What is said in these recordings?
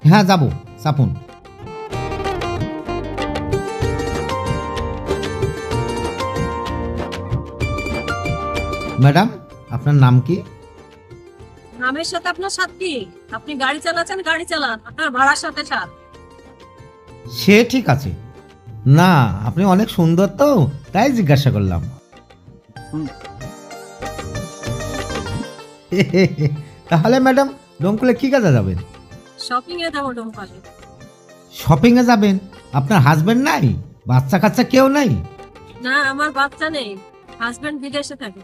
হ্যাঁ যাব, চাপুন। ম্যাডাম আপনার নাম কি? নামের সাথে আপনার সাথ কি? আপনি গাড়ি চালাচ্ছেন, গাড়ি চালান, আপনার ভাড়ার সাথে সাথ। সে ঠিক আছে, না আপনি অনেক সুন্দর তো তাই জিজ্ঞাসা করলাম। তাহলে ম্যাডাম ডোমকলে কি কাজে যাবেন? শপিং এ যাবো ডোমকলে। শপিং এ যাবেন? আপনার হাজবেন্ড নাই, বাচ্চা কাচ্চা কেউ নাই? না, আমার বাচ্চা নেই, হাজবেন্ড বিদেশে থাকে।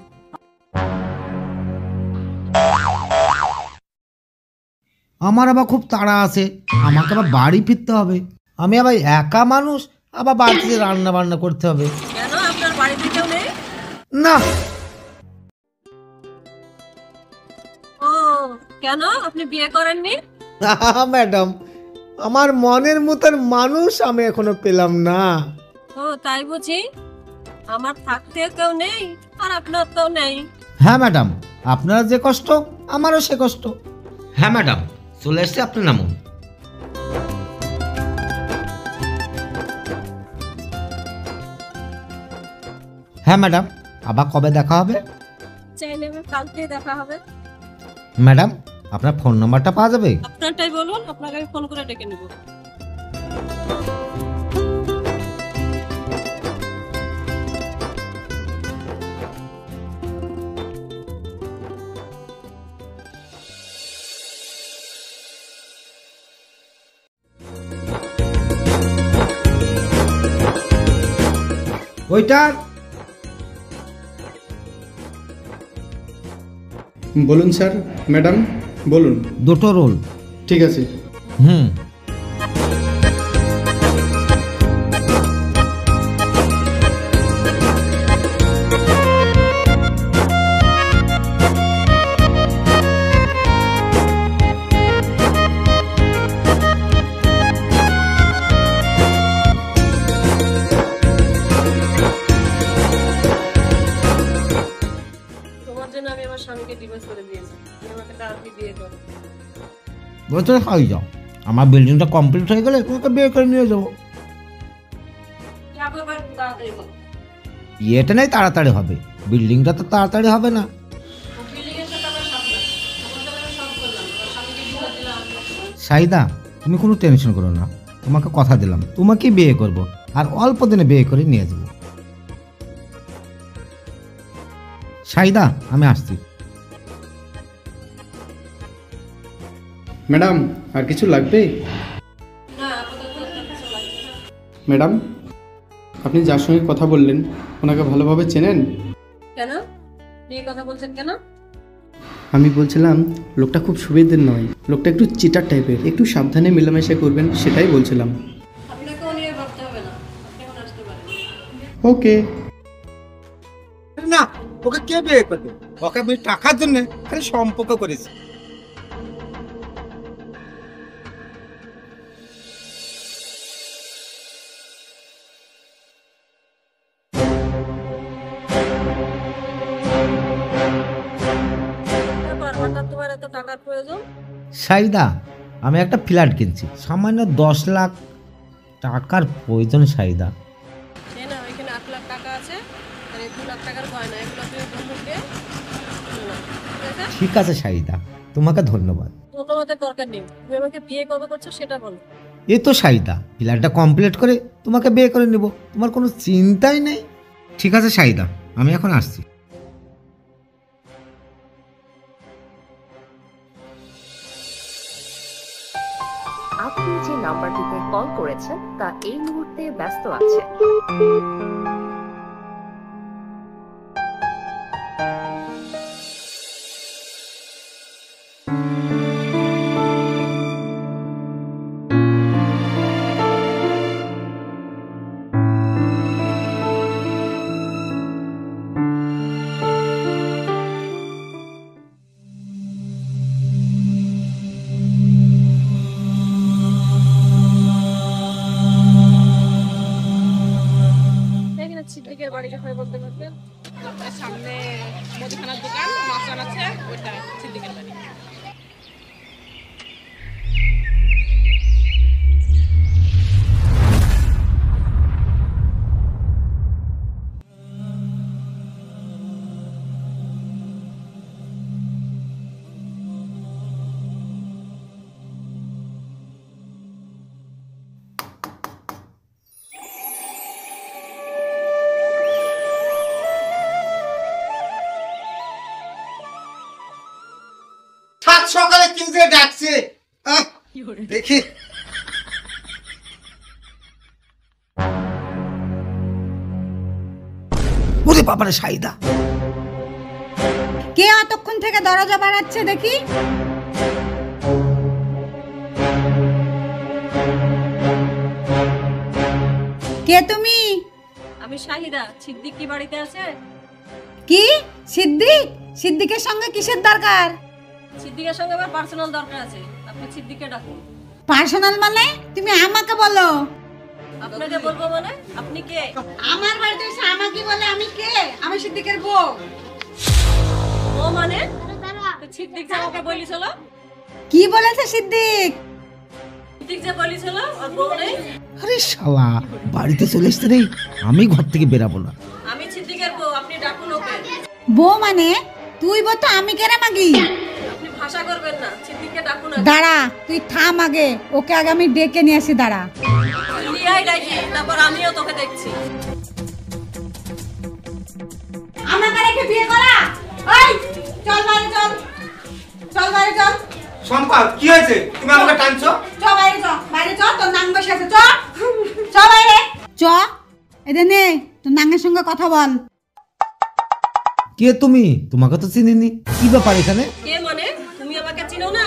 আমার আবার খুব তাড়া আছে, আমাকে আবার বাড়ি ফিরতে হবে। আমি আবার একা মানুষ, আবার বাড়িতে রান্না বান্না করতে হবে। কেন, আপনার বাড়িতে কেউ নেই? না। ও, কেন আপনি বিয়ে করেননি? ম্যাডাম আমার মনের মতন মানুষ আমি এখনো পেলাম না। ও তাই বুঝি, আমার থাকতে কেউ নেই আর আপনার তো নেই। হ্যাঁ ম্যাডাম, আপনার যে কষ্ট আমারও সে কষ্ট। হ্যাঁ ম্যাডাম চলে এসছি, আপনি নামুন। হ্যাঁ ম্যাডাম, আবার কবে দেখা হবে? চাইলে কালকে দেখা হবে। ম্যাডাম আপনার ফোন নাম্বারটা পাওয়া যাবে? আপনারটাই বলুন, আপনাকে আমি ফোন করে ডেকে নেব। ওইটা বলুন স্যার। ম্যাডাম বলুন। দুটো রোল। ঠিক আছে। হুম। তোমার জন্য আমি আমার স্বামীকে ডিভোর্স করে দিয়েছি, তুমি আমাকে তাড়াতাড়ি বিয়ে করো। বলতে খাই যাও, আমার বিল্ডিংটা কমপ্লিট হয়ে গেলে তোমাকে বিয়ে করে নিয়ে যাবো। যাবো এবার, তাড়াতাড়ি করো। বিয়েটা নেই তাড়াতাড়ি হবে, বিল্ডিংটা তো তাড়াতাড়ি হবে না। বিল্ডিং এর সাথে আমার সামনে তোমার জন্য আমি সব করলাম, আমার স্বামীকে ডিভোর্স দিলাম। সাইদা তুমি কোনো টেনশন করো না, তোমাকে কথা দিলাম তোমাকেই বিয়ে করব, আর অল্প দিনে বিয়ে করে নিয়ে যাবো। সাইদা আমি আসছি। ম্যাডাম আর কিছু লাগবে? না, আপাতত আর কিছু লাগবে না। ম্যাডাম আপনি যার সঙ্গে কথা বললেন ওনাকে ভালোভাবে চেনেন? কেন নিয়ে কথা বলছেন কেন? আমি বলছিলাম লোকটা খুব সুবিধের নয়, লোকটা একটু চিটার টাইপের, একটু সাবধানে মেলামেশা করবেন সেটাই বলছিলাম। আপনাকেও নিয়ে ভাবতে হবে না, আপনি এখন আসতে পারেন। ওকে। না ওকে কে বিয়ে করবে, ওকে আমি টাকার জন্য খালি সম্পর্ক করেছি। ব্যাপার, হঠাৎ তোমার এত টাকার প্রয়োজন? সাইদা আমি একটা ফ্ল্যাট কিনছি, সামান্য 10 লাখ টাকার প্রয়োজন। সাইদা সে না, ওইখানে 8 লাখ টাকা আছে, আর এই 2 লাখ টাকার গয়না, এগুলো তুমি বন্ধুকে নাও, ঠিক আছে? ঠিক আছে সাইদা, তোমাকে ধন্যবাদ। তোমাদের দরকার নেই, তুমি আমাকে বিয়ে কবে করছো সেটা বলো। এই তো সাইদা, ফ্ল্যাটটা কমপ্লিট করে তোমাকে বিয়ে করে নেব, তোমার কোনো চিন্তাই নেই। ঠিক আছে সাইদা, আমি এখন আসছি। আপনি যে নাম্বারটিতে কল করেছেন তা এই মুহূর্তে ব্যস্ত আছে। এখানে সিদ্দিকের বাড়ি কোথায় বলতে পারবেন? সামনে মুদিখানার দোকান মাছরান আছে, ওইটা সিদ্দিকের বাড়ি। সাত সকালে কি যে ডাকছে দেখি। ওরে বাবারে সাইদা, কে অতক্ষণ থেকে দরজা বাড়াচ্ছে দেখি? কে তুমি? আমি শাহিদা। সিদ্দিক কি বাড়িতে আছে? কি সিদ্দিক? সিদ্দিকের সঙ্গে কিসের দরকার? সিদ্দিকের সঙ্গে আমার পার্সোনাল দরকার আছে, আপনি সিদ্দিককে ডাকুন। পার্সোনাল মানে তুমি আমাকে বলো। আপনাকে বলবো মানে? আপনি কে? আমার বাড়িতে এসে আমাকে বলে আমি কে? আমি সিদ্দিকের বউ। ও মানে তো সিদ্দিক যে আমাকে বলিছিল। কি বলেছে সিদ্দিক? সিদ্দিক যে বলিছিল ওর বউ নেই। আরে শালা, বাড়িতে চলে এসছে রে, আমি ঘর থেকে বেরাবো না। আমি সিদ্দিকের বউ, আপনি ডাকুন ওকে। বউ মানে তুই বল তো আমি কেন মাগি? আপনি ভাষা করবেন না, সিদ্দিককে ডাকুন। দাঁড়া, তুই থাম আগে, ওকে আগে আমি ডেকে নিয়ে আসি। দাঁড়া, লিয়াই ডাকি, তারপর আমিও তোকে দেখছি। আমাকে রেখে বিয়ে করা? ওই চল বাইরে চল, চল বাইরে চল। শম্পা কি হয়েছে, তুমি আমাকে টানছো? চ বাইরে চ, বাইরে চ, তোর নাং বসে আছে। চ চ বাইরে চ। এদের নে তোর নাঙ্গের সঙ্গে কথা বল। কে তুমি? তোমাকে তো চিনিনি। কি ব্যাপার এখানে? কে মানে? তুমি আমাকে চিনো না?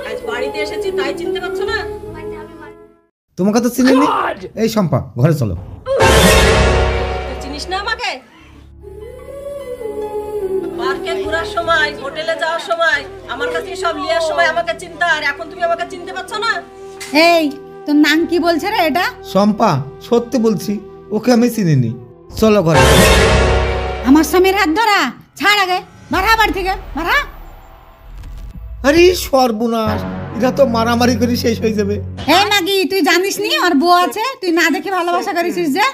আজ বাড়িতে এসেছি তাই চিনতে পারছো না? তোমাকে তো চিনিনি। এই শম্পা, ঘরে চলো। তুই চিনিস না আমাকে? পার্কে ঘোরার সময়, হোটেলে যাওয়ার সময়, আমার কাছে সব লিয়ার সময় আমাকে চিন্তা, আর এখন তুমি আমাকে চিনতে পারছো না? এই তোর নাং কি বলছে রে এটা? শম্পা, সত্যি বলছি, ওকে আমি চিনিনি। চলো ঘরে। আমার স্বামীর হাত ধরা ছাড় আগে, বাড়া বাড়ি থেকে বাড়া। আরে সর্বনাশ, এরা তো মারামারি করে শেষ হয়ে যাবে। এই মাগি, তুই জানিস নি ওর বউ আছে? তুই না দেখে ভালোবাসা করেছিস যে?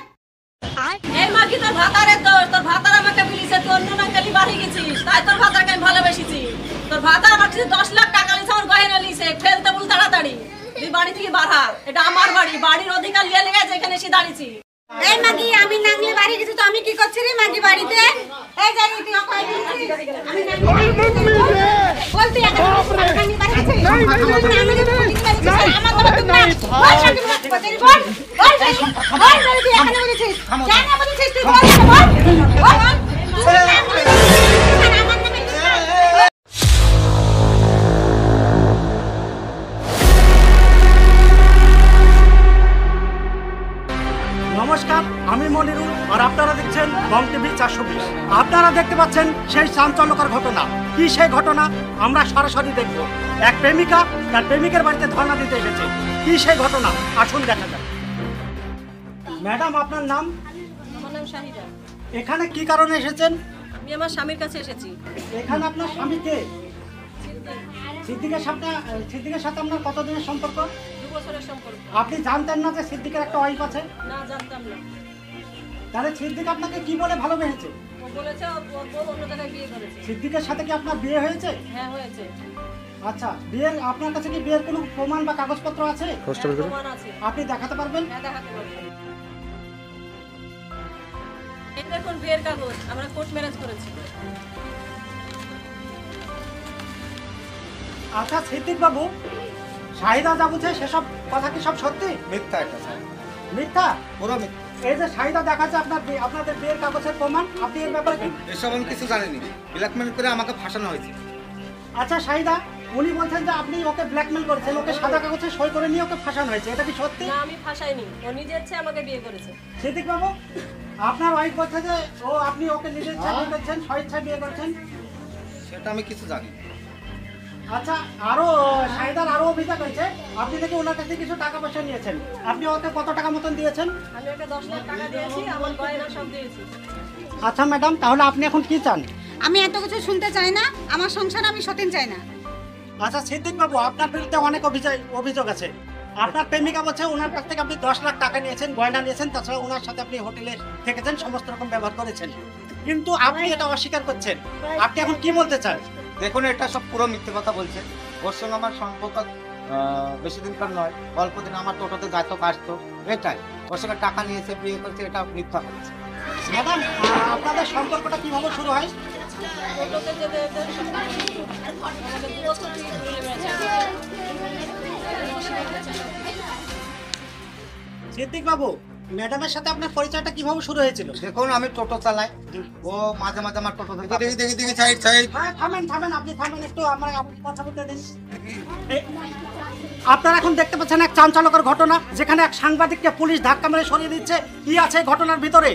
এই মাগি, তোর ভাতারের দোষ। তোর ভাতার আমাকে বলিছে তুই অন্য নাঙ্গালি বাড়ি গেছিস, তাই তোর ভাতারকে আমি ভালোবেসেছি। তোর ভাতার আমার কাছে 10 লাখ টাকা লিছে, আমার গয়না লিছে। ফেলতে বল তাড়াতাড়ি, তুই বাড়ি থেকে বাড়া। এটা আমার বাড়ি, বাড়ির অধিকার লিয়ে লেগে যেখানে এসে দাঁড়িয়েছি। এই মাগি, আমি নাংলে বাড়ি গেছি তো আমি কি করছি রে মাগি বাড়িতে? এই জানি তুই কই দিছিস? আমি নাংলে বাড়ি গেছি বল, তুই একা নাংলে বাড়ি গেছিস? আমি তো পুলিশ বাড়ি গেছি, আমার তো তুমি না। বল নাকি বল, বল বল তুই এখানে বলেছিস, কেন বলেছিস তুই? বল বল বল। তুই নাংলে আমার নামে নমস্কার, আমি মনিরুল আর আপনারা দেখছেন বং টিভি 420। আপনারা দেখতে পাচ্ছেন সেই চাঞ্চল্যকর ঘটনা। কি সেই ঘটনা আমরা সরাসরি দেখব। এক প্রেমিকা তার প্রেমিকের বাড়িতে ধর্ণা দিতে এসেছে। কি সেই ঘটনা আসুন দেখা যাক। ম্যাডাম, আপনার নাম? আমার নাম শাহিদা। এখানে কি কারণে এসেছেন? আমি আমার স্বামীর কাছে এসেছি। এখানে আপনার স্বামী কে? সিদ্দিকের সাথে আপনার কতদিনের সম্পর্ক? 2 বছরের সম্পর্ক। আপনি জানতেন না যে সিদ্দিকের একটা ওয়াইফ আছে? না, জানতাম না। তাহলে সিদ্দিক আপনাকে কি বলে ভালোবেসেছে? ও বলেছে ওর বউ অন্য জায়গায় বিয়ে করেছে। সিদ্দিকের সাথে কি আপনার বিয়ে হয়েছে? হ্যাঁ, হয়েছে। আচ্ছা, বিয়ের আপনার কাছে কি বিয়ের কোনো প্রমাণ বা কাগজপত্র আছে? হ্যাঁ, প্রমাণ আছে। আপনি দেখাতে পারবেন? হ্যাঁ, দেখাতে পারবো। এই দেখুন বিয়ের কাগজ, আমরা কোর্ট ম্যারেজ করেছি। আচ্ছা সিদ্দিক বাবু, শাহিদা যা বলছে সেসব কথা কি সব সত্যি? মিথ্যা এটা স্যার, মিথ্যা? পুরো মিথ্যা। এই যে শাহিদা দেখাচ্ছে আপনাদের বিয়ের কাগজের প্রমাণ, আপনি এর ব্যাপারে কি? এসব আমি কিছু জানিনি, ব্ল্যাকমেল করে আমাকে ফাঁসানো হয়েছে। আচ্ছা শাহিদা, উনি বলছেন যে আপনি ওকে ব্ল্যাকমেল করেছেন, ওকে সাদা কাগজে সই করে নিয়ে ওকে ফাঁসানো হয়েছে, এটা কি সত্যি? না, আমি ফাঁসাইনি, ও নিজে ইচ্ছে আমাকে বিয়ে করেছে। সিদ্দিক বাবু, আপনার ওয়াইফ বলছে যে আপনি ওকে নিজের ইচ্ছা বিয়ে করেছেন, স্বেচ্ছায় বিয়ে করেছেন। সেটা আমি কিছু জানি না। আচ্ছা, শাহিদার আরো অভিযোগ হয়েছে আপনি নাকি ওনার কাছে কিছু টাকা পয়সা নিয়েছেন। আপনি ওকে কত টাকা মতন দিয়েছেন? আমি ওকে 10 লাখ টাকা দিয়েছি, আমার গয়না সব দিয়েছি। আচ্ছা ম্যাডাম, তাহলে আপনি এখন কি চান? আমি এত কিছু শুনতে চাই না, আমার সংসার আমি সতীন চাই না। আচ্ছা সিদ্দিক বাবু, আপনার বিরুদ্ধে অনেক অভিযোগ আছে। আপনার প্রেমিকা বলছে ওনার কাছ থেকে আপনি 10 লাখ টাকা নিয়েছেন, গয়না নিয়েছেন, তাছাড়া ওনার সাথে আপনি হোটেলে থেকেছেন, সমস্ত রকম ব্যবহার করেছেন, কিন্তু আপনি এটা অস্বীকার করছেন। আপনি এখন কি বলতে চান? দেখুন, এটা সব পুরো মিথ্যে কথা বলছে। ওর সঙ্গে আমার সম্পর্ক বেশি দিনকার নয়, অল্প দিন আমার টোটোতে যাইতো আসতো, এটাই। ওর সঙ্গে টাকা নিয়েছে, বিয়ে করেছে, এটা মিথ্যা বলছে। ম্যাডাম, আপনাদের সম্পর্কটা কিভাবে শুরু হয়? টোটোতে যেতে যেতে আমাদের দু বছর থেকে ঘুরে বেড়াচ্ছে। সিদ্দিক বাবু, ম্যাডামের সাথে আপনার পরিচয়টা কিভাবে শুরু হয়েছিল? দেখুন আমি টোটো চালাই, ও মাঝে মাঝে আমার টোটো থেকে দেখি সাইড সাইড। থামেন আপনি থামেন একটু, আমার কথা বলতে দিন। আপনারা এখন দেখতে পাচ্ছেন এক চাঞ্চল্যকর ঘটনা, যেখানে এক সাংবাদিককে পুলিশ ধাক্কা মেরে সরিয়ে দিচ্ছে। কি আছে এই ঘটনার ভিতরে?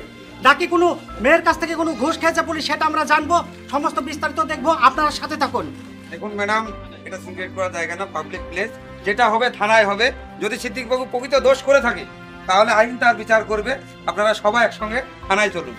নাকি কোনো মেয়ের কাছ থেকে কোনো ঘুষ খেয়েছে পুলিশ, সেটা আমরা জানবো। সমস্ত বিস্তারিত দেখবো, আপনারা সাথে থাকুন। দেখুন ম্যাডাম, এটা সিক্রেট করা জায়গা না, পাবলিক প্লেস। যেটা হবে থানায় হবে। যদি সিদ্দিকবাবু প্রকৃত দোষ করে থাকে তাহলে আইন তার বিচার করবে। আপনারা সবাই একসঙ্গে থানায় চলুন।